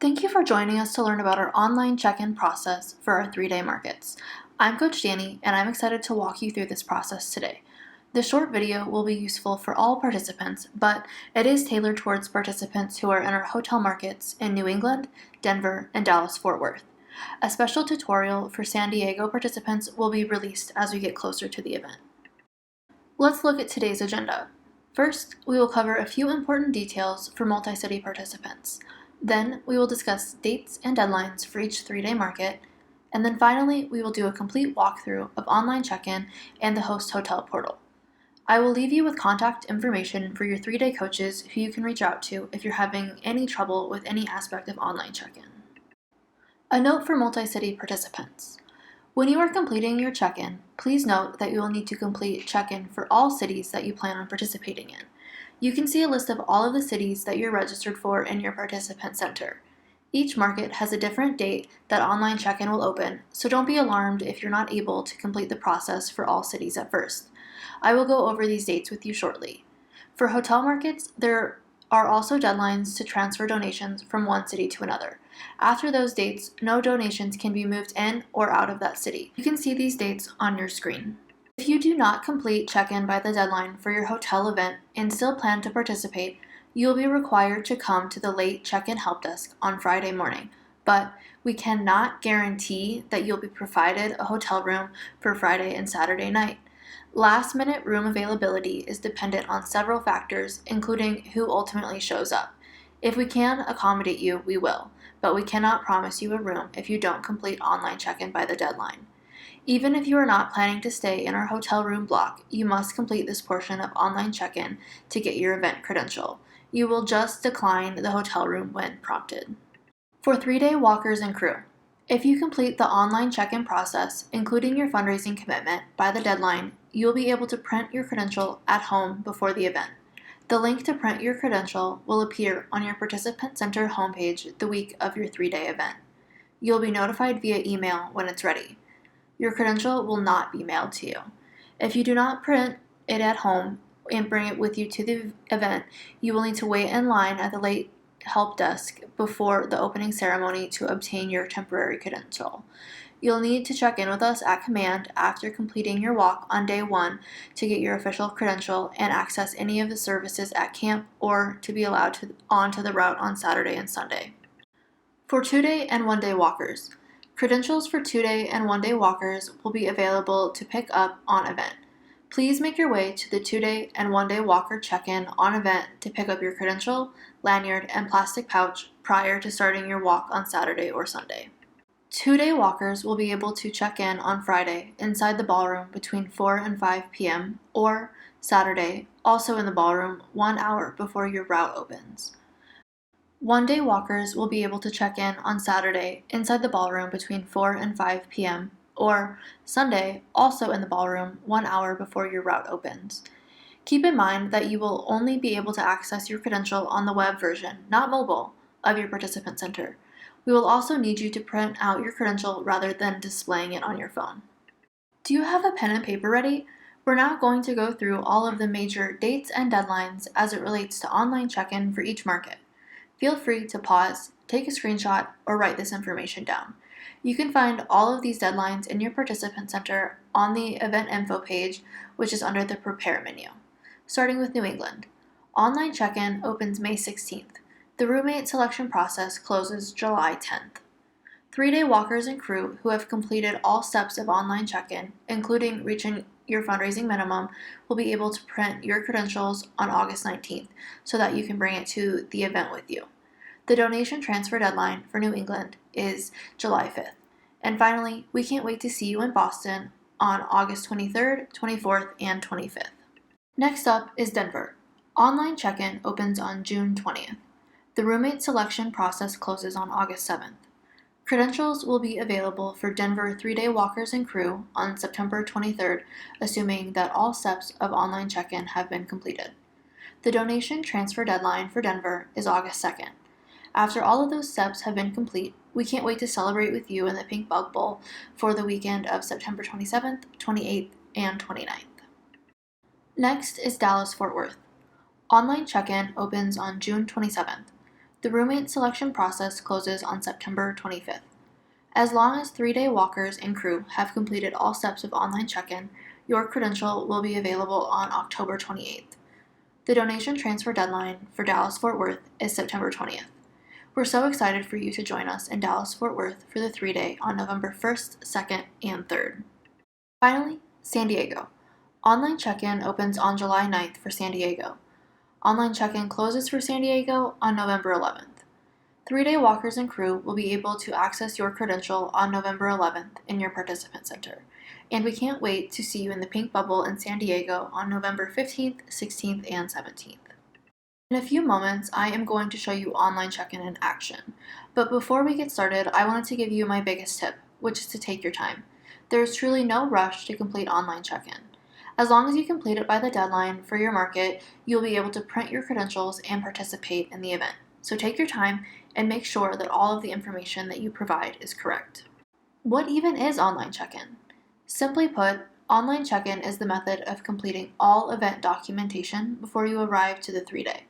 Thank you for joining us to learn about our online check-in process for our 3-day markets. I'm Coach Danny, and I'm excited to walk you through this process today. This short video will be useful for all participants, but it is tailored towards participants who are in our hotel markets in New England, Denver, and Dallas-Fort Worth. A special tutorial for San Diego participants will be released as we get closer to the event. Let's look at today's agenda. First, we will cover a few important details for multi-city participants. Then, we will discuss dates and deadlines for each 3-day market. And then finally, we will do a complete walkthrough of online check-in and the host hotel portal. I will leave you with contact information for your 3-day coaches who you can reach out to if you're having any trouble with any aspect of online check-in. A note for multi-city participants. When you are completing your check-in, please note that you will need to complete check-in for all cities that you plan on participating in. You can see a list of all of the cities that you're registered for in your participant center. Each market has a different date that online check-in will open, so don't be alarmed if you're not able to complete the process for all cities at first. I will go over these dates with you shortly. For hotel markets, there are also deadlines to transfer donations from one city to another. After those dates, no donations can be moved in or out of that city. You can see these dates on your screen. If you do not complete check-in by the deadline for your hotel event and still plan to participate, you will be required to come to the late check-in help desk on Friday morning, but we cannot guarantee that you'll be provided a hotel room for Friday and Saturday night. Last-minute room availability is dependent on several factors, including who ultimately shows up. If we can accommodate you, we will, but we cannot promise you a room if you don't complete online check-in by the deadline. Even if you are not planning to stay in our hotel room block, you must complete this portion of online check-in to get your event credential. You will just decline the hotel room when prompted. For 3-day walkers and crew, if you complete the online check-in process, including your fundraising commitment, by the deadline, you will be able to print your credential at home before the event. The link to print your credential will appear on your Participant Center homepage the week of your 3-day event. You'll be notified via email when it's ready. Your credential will not be mailed to you. If you do not print it at home and bring it with you to the event, you will need to wait in line at the late help desk before the opening ceremony to obtain your temporary credential. You'll need to check in with us at command after completing your walk on day 1 to get your official credential and access any of the services at camp or to be allowed onto the route on Saturday and Sunday. For 2-day and 1-day walkers, credentials for 2-day and 1-day walkers will be available to pick up on event. Please make your way to the 2-day and 1-day walker check-in on event to pick up your credential, lanyard, and plastic pouch prior to starting your walk on Saturday or Sunday. 2-day walkers will be able to check in on Friday inside the ballroom between 4 and 5 p.m. or Saturday, also in the ballroom 1 hour before your route opens. 1-day walkers will be able to check in on Saturday inside the ballroom between 4 and 5 p.m. or Sunday, also in the ballroom 1 hour before your route opens. Keep in mind that you will only be able to access your credential on the web version, not mobile, of your participant center. We will also need you to print out your credential rather than displaying it on your phone. Do you have a pen and paper ready? We're now going to go through all of the major dates and deadlines as it relates to online check-in for each market. Feel free to pause, take a screenshot, or write this information down. You can find all of these deadlines in your participant center on the event info page, which is under the Prepare menu. Starting with New England. Online check-in opens May 16th. The roommate selection process closes July 10th. 3-day walkers and crew who have completed all steps of online check-in, including reaching your fundraising minimum, will be able to print your credentials on August 19th so that you can bring it to the event with you. The donation transfer deadline for New England is July 5th. And finally, we can't wait to see you in Boston on August 23rd, 24th, and 25th. Next up is Denver. Online check-in opens on June 20th. The roommate selection process closes on August 7th. Credentials will be available for Denver 3-day walkers and crew on September 23rd, assuming that all steps of online check-in have been completed. The donation transfer deadline for Denver is August 2nd. After all of those steps have been complete, we can't wait to celebrate with you in the Pink Bug Bowl for the weekend of September 27th, 28th, and 29th. Next is Dallas-Fort Worth. Online check-in opens on June 27th. The roommate selection process closes on September 25th. As long as 3-day walkers and crew have completed all steps of online check-in, your credential will be available on October 28th. The donation transfer deadline for Dallas-Fort Worth is September 20th. We're so excited for you to join us in Dallas-Fort Worth for the 3-day on November 1st, 2nd, and 3rd. Finally, San Diego. Online check-in opens on July 9th for San Diego. Online check-in closes for San Diego on November 11th. 3-day walkers and crew will be able to access your credential on November 11th in your participant center. And we can't wait to see you in the pink bubble in San Diego on November 15th, 16th, and 17th. In a few moments, I am going to show you online check-in in action. But before we get started, I wanted to give you my biggest tip, which is to take your time. There is truly no rush to complete online check-in. As long as you complete it by the deadline for your market, you'll be able to print your credentials and participate in the event. So take your time and make sure that all of the information that you provide is correct. What even is online check-in? Simply put, online check-in is the method of completing all event documentation before you arrive to the 3-day.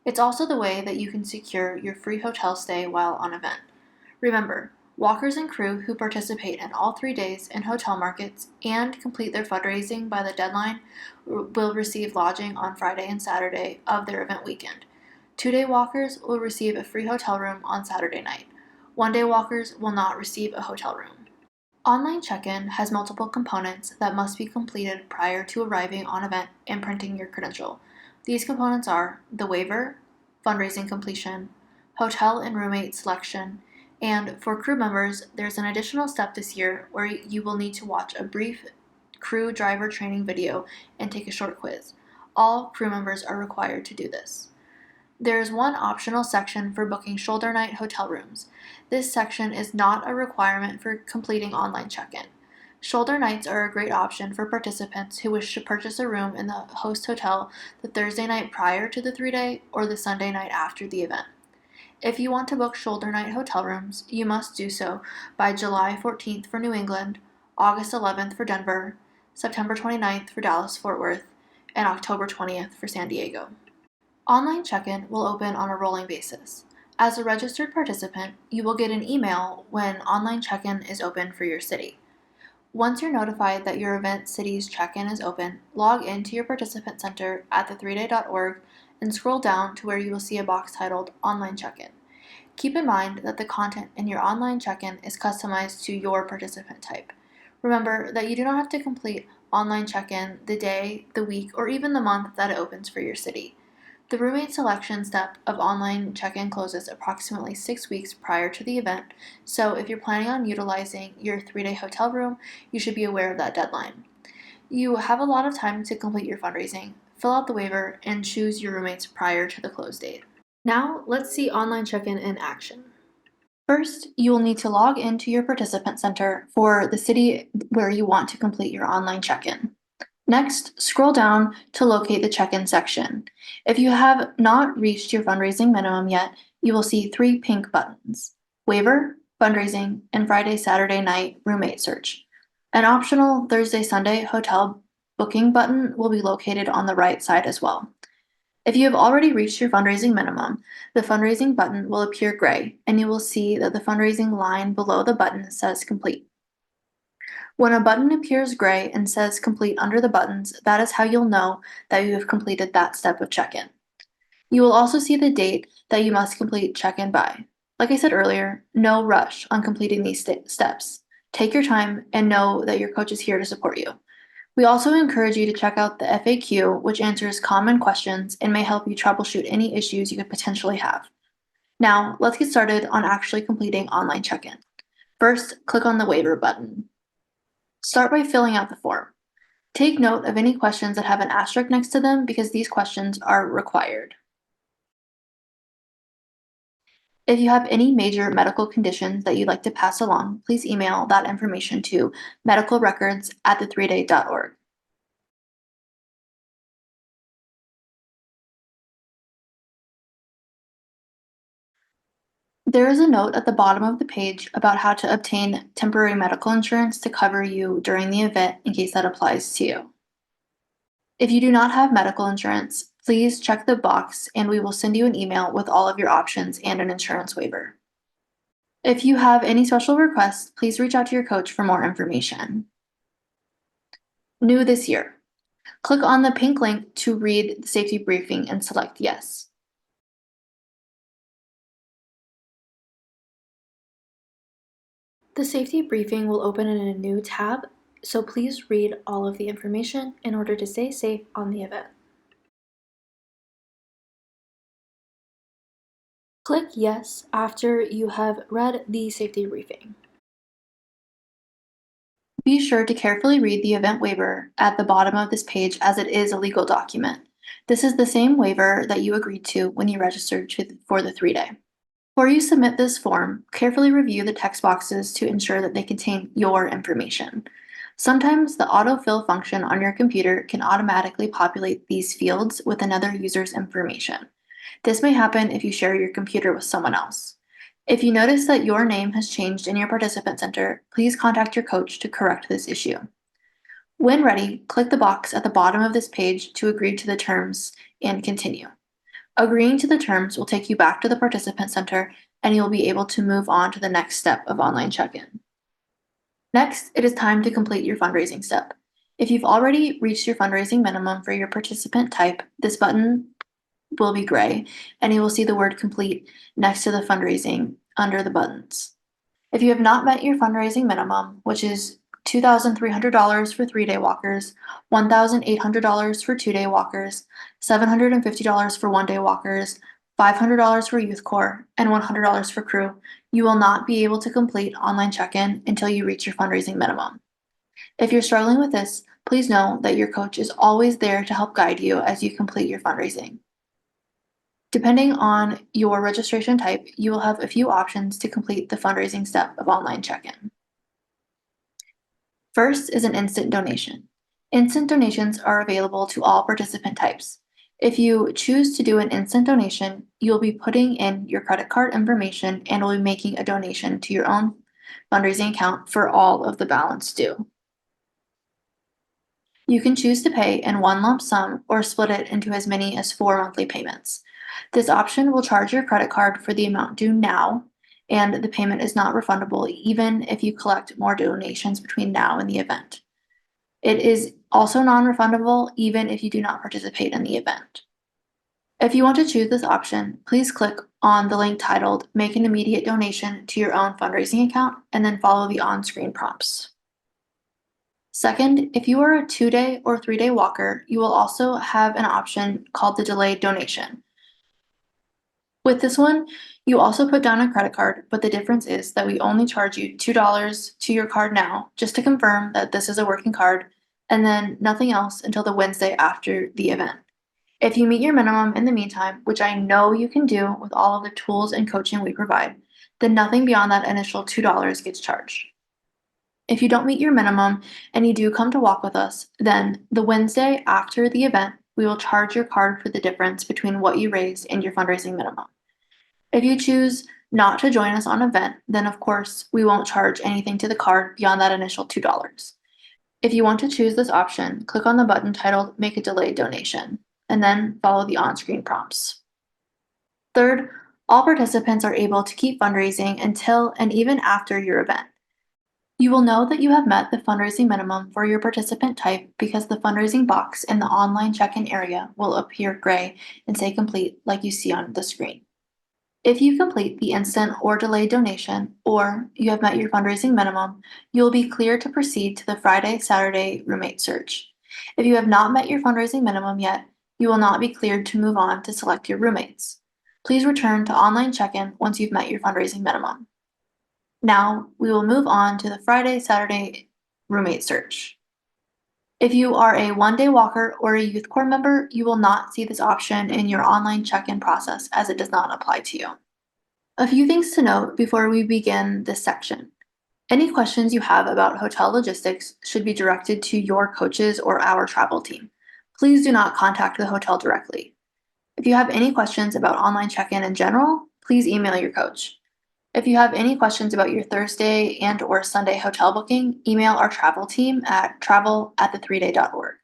It's also the way that you can secure your free hotel stay while on event. Remember, walkers and crew who participate in all 3 days in hotel markets and complete their fundraising by the deadline will receive lodging on Friday and Saturday of their event weekend. 2-day walkers will receive a free hotel room on Saturday night. 1-day walkers will not receive a hotel room. Online check-in has multiple components that must be completed prior to arriving on event and printing your credential. These components are the waiver, fundraising completion, hotel and roommate selection, and for crew members, there's an additional step this year where you will need to watch a brief crew driver training video and take a short quiz. All crew members are required to do this. There is one optional section for booking shoulder night hotel rooms. This section is not a requirement for completing online check-in. Shoulder nights are a great option for participants who wish to purchase a room in the host hotel the Thursday night prior to the 3-day or the Sunday night after the event. If you want to book shoulder night hotel rooms, you must do so by July 14th for New England, August 11th for Denver, September 29th for Dallas-Fort Worth, and October 20th for San Diego. Online check-in will open on a rolling basis. As a registered participant, you will get an email when online check-in is open for your city. Once you're notified that your event city's check-in is open, log into your participant center at the3day.org and scroll down to where you will see a box titled Online Check-in. Keep in mind that the content in your online check-in is customized to your participant type. Remember that you do not have to complete online check-in the day, the week, or even the month that it opens for your city. The roommate selection step of online check-in closes approximately 6 weeks prior to the event, so if you're planning on utilizing your 3-day hotel room, you should be aware of that deadline. You have a lot of time to complete your fundraising, fill out the waiver, and choose your roommates prior to the close date. Now, let's see online check-in in action. First, you will need to log into your participant center for the city where you want to complete your online check-in. Next, scroll down to locate the check-in section. If you have not reached your fundraising minimum yet, you will see 3 pink buttons: Waiver, Fundraising, and Friday, Saturday night roommate search. An optional Thursday, Sunday hotel booking button will be located on the right side as well. If you have already reached your fundraising minimum, the fundraising button will appear gray, and you will see that the fundraising line below the button says complete. When a button appears gray and says complete under the buttons, that is how you'll know that you have completed that step of check-in. You will also see the date that you must complete check-in by. Like I said earlier, no rush on completing these steps. Take your time and know that your coach is here to support you. We also encourage you to check out the FAQ, which answers common questions and may help you troubleshoot any issues you could potentially have. Now, let's get started on actually completing online check-in. First, click on the waiver button. Start by filling out the form. Take note of any questions that have an asterisk next to them because these questions are required. If you have any major medical conditions that you'd like to pass along, please email that information to medicalrecords@the3day.org. There is a note at the bottom of the page about how to obtain temporary medical insurance to cover you during the event in case that applies to you. If you do not have medical insurance, please check the box and we will send you an email with all of your options and an insurance waiver. If you have any special requests, please reach out to your coach for more information. New this year. Click on the pink link to read the safety briefing and select yes. The safety briefing will open in a new tab, so please read all of the information in order to stay safe on the event. Click yes after you have read the safety briefing. Be sure to carefully read the event waiver at the bottom of this page as it is a legal document. This is the same waiver that you agreed to when you registered for the 3-day. Before you submit this form, carefully review the text boxes to ensure that they contain your information. Sometimes the autofill function on your computer can automatically populate these fields with another user's information. This may happen if you share your computer with someone else. If you notice that your name has changed in your participant center, please contact your coach to correct this issue. When ready, click the box at the bottom of this page to agree to the terms and continue. Agreeing to the terms will take you back to the participant center and you'll be able to move on to the next step of online check-in. Next, it is time to complete your fundraising step. If you've already reached your fundraising minimum for your participant type, this button will be gray, and you will see the word complete next to the fundraising under the buttons. If you have not met your fundraising minimum, which is $2,300 for 3-day walkers, $1,800 for 2-day walkers, $750 for 1-day walkers, $500 for youth corps, and $100 for crew, you will not be able to complete online check-in until you reach your fundraising minimum. If you're struggling with this, please know that your coach is always there to help guide you as you complete your fundraising. Depending on your registration type, you will have a few options to complete the fundraising step of online check-in. First is an instant donation. Instant donations are available to all participant types. If you choose to do an instant donation, you'll be putting in your credit card information and will be making a donation to your own fundraising account for all of the balance due. You can choose to pay in one lump sum or split it into as many as 4 monthly payments. This option will charge your credit card for the amount due now, and the payment is not refundable even if you collect more donations between now and the event. It is also non-refundable even if you do not participate in the event. If you want to choose this option, please click on the link titled Make an Immediate Donation to Your Own Fundraising Account and then follow the on-screen prompts. Second, if you are a 2-day or 3-day walker, you will also have an option called the delayed donation. With this one, you also put down a credit card, but the difference is that we only charge you $2 to your card now, just to confirm that this is a working card, and then nothing else until the Wednesday after the event. If you meet your minimum in the meantime, which I know you can do with all of the tools and coaching we provide, then nothing beyond that initial $2 gets charged. If you don't meet your minimum and you do come to walk with us, then the Wednesday after the event, we will charge your card for the difference between what you raised and your fundraising minimum. If you choose not to join us on an event, then of course we won't charge anything to the card beyond that initial $2. If you want to choose this option, click on the button titled Make a Delayed Donation, and then follow the on-screen prompts. Third, all participants are able to keep fundraising until and even after your event. You will know that you have met the fundraising minimum for your participant type because the fundraising box in the online check-in area will appear gray and say complete like you see on the screen. If you complete the instant or delayed donation, or you have met your fundraising minimum, you will be cleared to proceed to the Friday-Saturday roommate search. If you have not met your fundraising minimum yet, you will not be cleared to move on to select your roommates. Please return to online check-in once you've met your fundraising minimum. Now, we will move on to the Friday-Saturday roommate search. If you are a 1-day walker or a youth corps member, you will not see this option in your online check-in process as it does not apply to you. A few things to note before we begin this section. Any questions you have about hotel logistics should be directed to your coaches or our travel team. Please do not contact the hotel directly. If you have any questions about online check-in in general, please email your coach. If you have any questions about your Thursday and/or Sunday hotel booking, email our travel team at travel@the3day.org.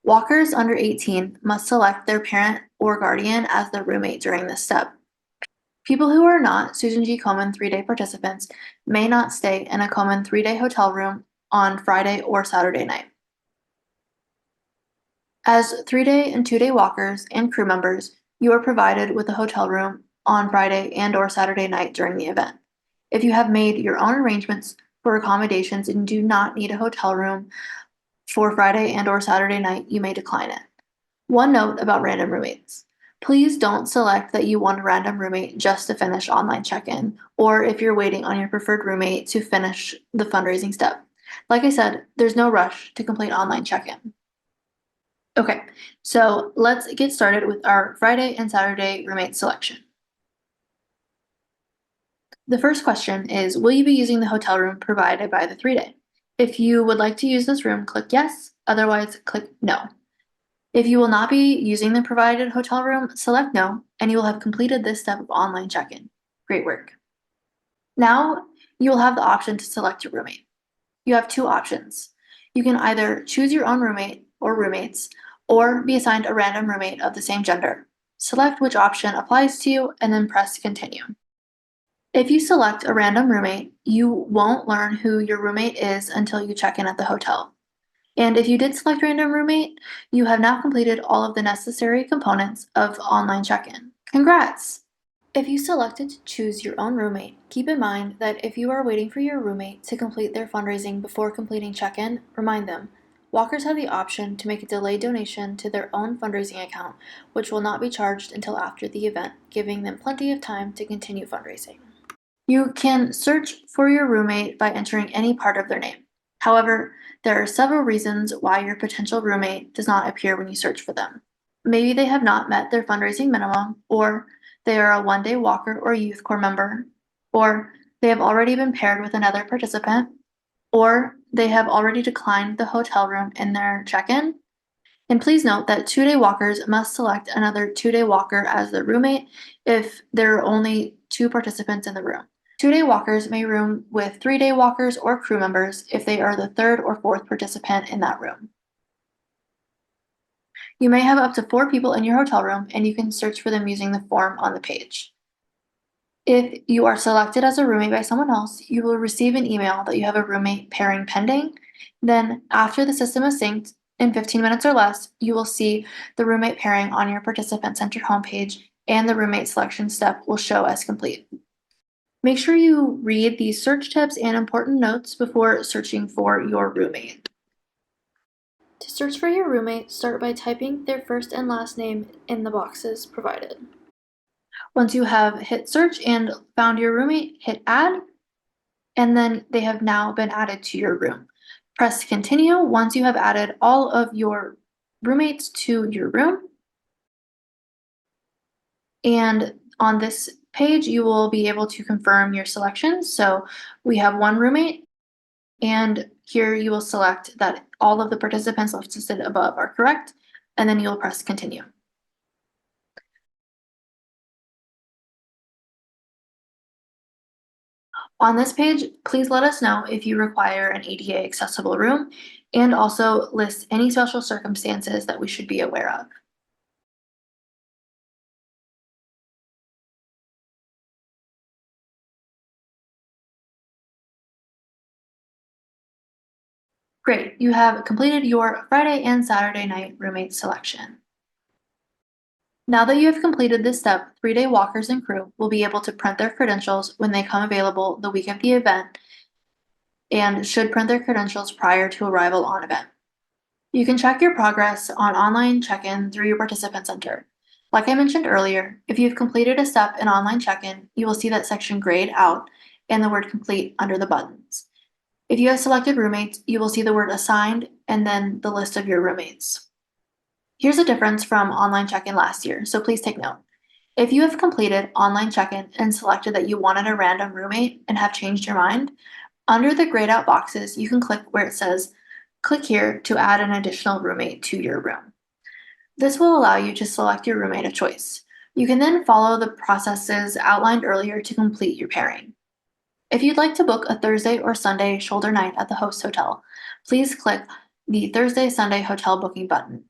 Walkers under 18 must select their parent or guardian as their roommate during this step. People who are not Susan G. Komen 3-day participants may not stay in a Komen 3-day hotel room on Friday or Saturday night. As 3-day and 2-day walkers and crew members, you are provided with a hotel room on Friday and or Saturday night during the event. If you have made your own arrangements for accommodations and do not need a hotel room for Friday and or Saturday night, you may decline it. One note about random roommates. Please don't select that you want a random roommate just to finish online check-in, or if you're waiting on your preferred roommate to finish the fundraising step. Like I said, there's no rush to complete online check-in. Okay, so let's get started with our Friday and Saturday roommate selection. The first question is, will you be using the hotel room provided by the 3-day? If you would like to use this room, click yes, otherwise click no. If you will not be using the provided hotel room, select no, and you will have completed this step of online check-in. Great work. Now, you will have the option to select your roommate. You have two options. You can either choose your own roommate or roommates, or be assigned a random roommate of the same gender. Select which option applies to you, and then press continue. If you select a random roommate, you won't learn who your roommate is until you check in at the hotel. And if you did select random roommate, you have now completed all of the necessary components of online check-in. Congrats! If you selected to choose your own roommate, keep in mind that if you are waiting for your roommate to complete their fundraising before completing check-in, remind them. Walkers have the option to make a delayed donation to their own fundraising account, which will not be charged until after the event, giving them plenty of time to continue fundraising. You can search for your roommate by entering any part of their name. However, there are several reasons why your potential roommate does not appear when you search for them. Maybe they have not met their fundraising minimum, or they are a 1-day walker or youth corps member, or they have already been paired with another participant, or they have already declined the hotel room in their check-in. And please note that 2-day walkers must select another 2-day walker as their roommate if there are only 2 participants in the room. 2-day walkers may room with 3-day walkers or crew members if they are the 3rd or 4th participant in that room. You may have up to 4 people in your hotel room, and you can search for them using the form on the page. If you are selected as a roommate by someone else, you will receive an email that you have a roommate pairing pending. Then, after the system is synced, in 15 minutes or less, you will see the roommate pairing on your Participant Center homepage, and the roommate selection step will show as complete. Make sure you read these search tips and important notes before searching for your roommate. To search for your roommate, start by typing their first and last name in the boxes provided. Once you have hit search and found your roommate, hit add, and then they have now been added to your room. Press continue once you have added all of your roommates to your room. And on this page, you will be able to confirm your selections. So we have one roommate, and here you will select that all of the participants listed above are correct, and then you'll press continue. On this page, please let us know if you require an ADA accessible room, and also list any special circumstances that we should be aware of. Great, you have completed your Friday and Saturday night roommate selection. Now that you have completed this step, 3-day walkers and crew will be able to print their credentials when they come available the week of the event, and should print their credentials prior to arrival on event. You can check your progress on online check-in through your Participant Center. Like I mentioned earlier, if you've completed a step in online check-in, you will see that section grayed out and the word complete under the buttons. If you have selected roommates, you will see the word assigned and then the list of your roommates. Here's a difference from online check-in last year, so please take note. If you have completed online check-in and selected that you wanted a random roommate and have changed your mind, under the grayed out boxes, you can click where it says, click here to add an additional roommate to your room. This will allow you to select your roommate of choice. You can then follow the processes outlined earlier to complete your pairing. If you'd like to book a Thursday or Sunday shoulder night at the host hotel, please click the Thursday Sunday hotel booking button.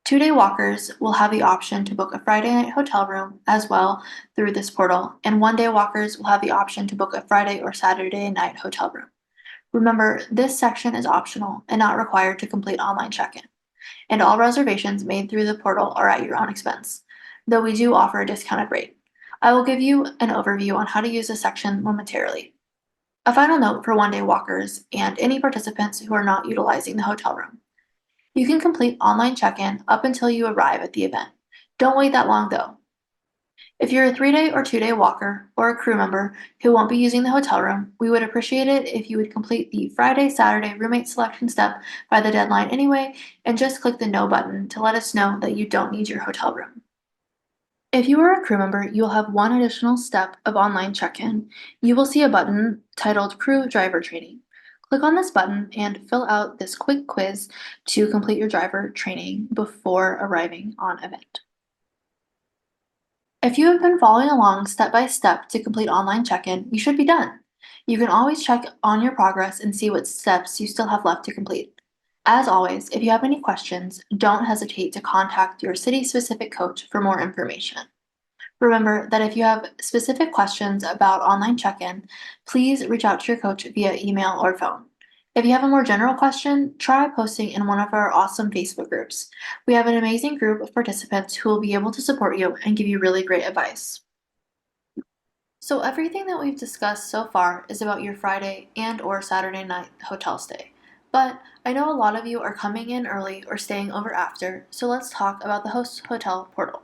2-day walkers will have the option to book a Friday night hotel room as well through this portal, and 1-day walkers will have the option to book a Friday or Saturday night hotel room. Remember, this section is optional and not required to complete online check-in, and all reservations made through the portal are at your own expense, though we do offer a discounted rate. I will give you an overview on how to use this section momentarily. A final note for 1-day walkers and any participants who are not utilizing the hotel room. You can complete online check-in up until you arrive at the event. Don't wait that long though. If you're a 3-day or 2-day walker or a crew member who won't be using the hotel room, we would appreciate it if you would complete the Friday, Saturday roommate selection step by the deadline anyway, and just click the No button to let us know that you don't need your hotel room. If you are a crew member, you will have one additional step of online check-in. You will see a button titled Crew Driver Training. Click on this button and fill out this quick quiz to complete your driver training before arriving on event. If you have been following along step by step to complete online check-in, you should be done. You can always check on your progress and see what steps you still have left to complete. As always, if you have any questions, don't hesitate to contact your city-specific coach for more information. Remember that if you have specific questions about online check-in, please reach out to your coach via email or phone. If you have a more general question, try posting in one of our awesome Facebook groups. We have an amazing group of participants who will be able to support you and give you really great advice. So everything that we've discussed so far is about your Friday and or Saturday night hotel stay. But I know a lot of you are coming in early or staying over after, so let's talk about the host hotel portal.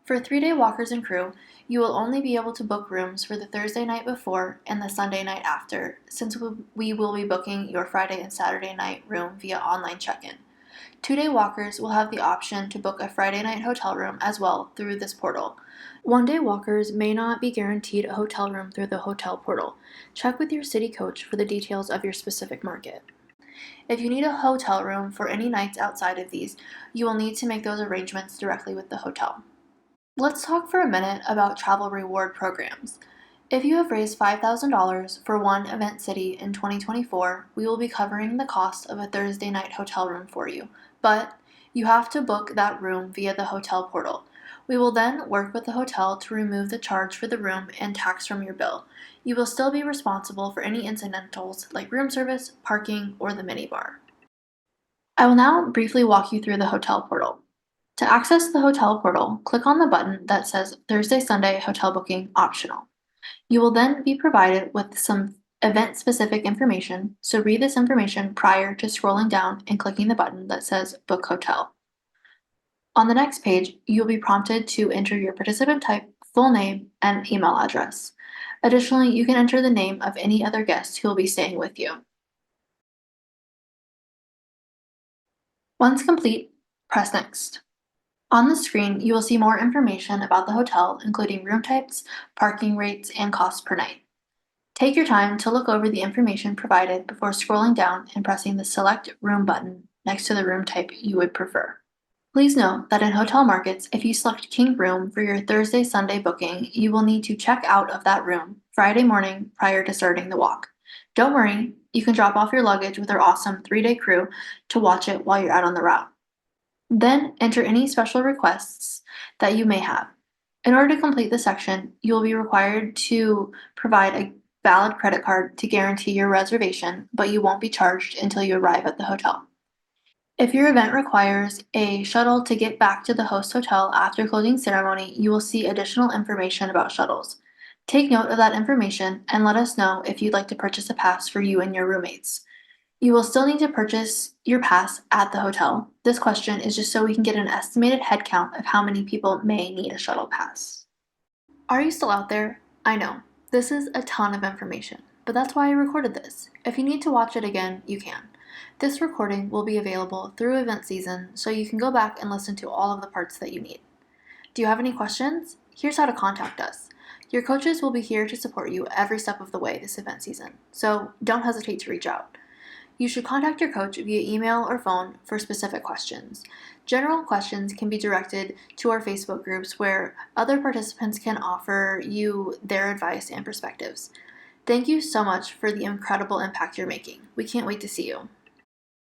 For 3-day walkers and crew, you will only be able to book rooms for the Thursday night before and the Sunday night after, since we will be booking your Friday and Saturday night room via online check-in. 2-day walkers will have the option to book a Friday night hotel room as well through this portal. 1-day walkers may not be guaranteed a hotel room through the hotel portal. Check with your city coach for the details of your specific market. If you need a hotel room for any nights outside of these, you will need to make those arrangements directly with the hotel. Let's talk for a minute about travel reward programs. If you have raised $5,000 for one event city in 2024, we will be covering the cost of a Thursday night hotel room for you, but you have to book that room via the hotel portal. We will then work with the hotel to remove the charge for the room and tax from your bill. You will still be responsible for any incidentals like room service, parking, or the minibar. I will now briefly walk you through the hotel portal. To access the hotel portal, click on the button that says Thursday Sunday Hotel Booking Optional. You will then be provided with some event-specific information, so read this information prior to scrolling down and clicking the button that says Book Hotel. On the next page, you'll be prompted to enter your participant type, full name, and email address. Additionally, you can enter the name of any other guest who will be staying with you. Once complete, press Next. On the screen, you will see more information about the hotel, including room types, parking rates, and costs per night. Take your time to look over the information provided before scrolling down and pressing the Select Room button next to the room type you would prefer. Please note that in hotel markets, if you select King Room for your Thursday-Sunday booking, you will need to check out of that room Friday morning prior to starting the walk. Don't worry, you can drop off your luggage with our awesome 3-day crew to watch it while you're out on the route. Then enter any special requests that you may have. In order to complete the section, you will be required to provide a valid credit card to guarantee your reservation, but you won't be charged until you arrive at the hotel. If your event requires a shuttle to get back to the host hotel after closing ceremony, you will see additional information about shuttles. Take note of that information and let us know if you'd like to purchase a pass for you and your roommates. You will still need to purchase your pass at the hotel. This question is just so we can get an estimated head count of how many people may need a shuttle pass. Are you still out there? I know, this is a ton of information, but that's why I recorded this. If you need to watch it again, you can. This recording will be available through event season, so you can go back and listen to all of the parts that you need. Do you have any questions? Here's how to contact us. Your coaches will be here to support you every step of the way this event season, so don't hesitate to reach out. You should contact your coach via email or phone for specific questions. General questions can be directed to our Facebook groups where other participants can offer you their advice and perspectives. Thank you so much for the incredible impact you're making. We can't wait to see you.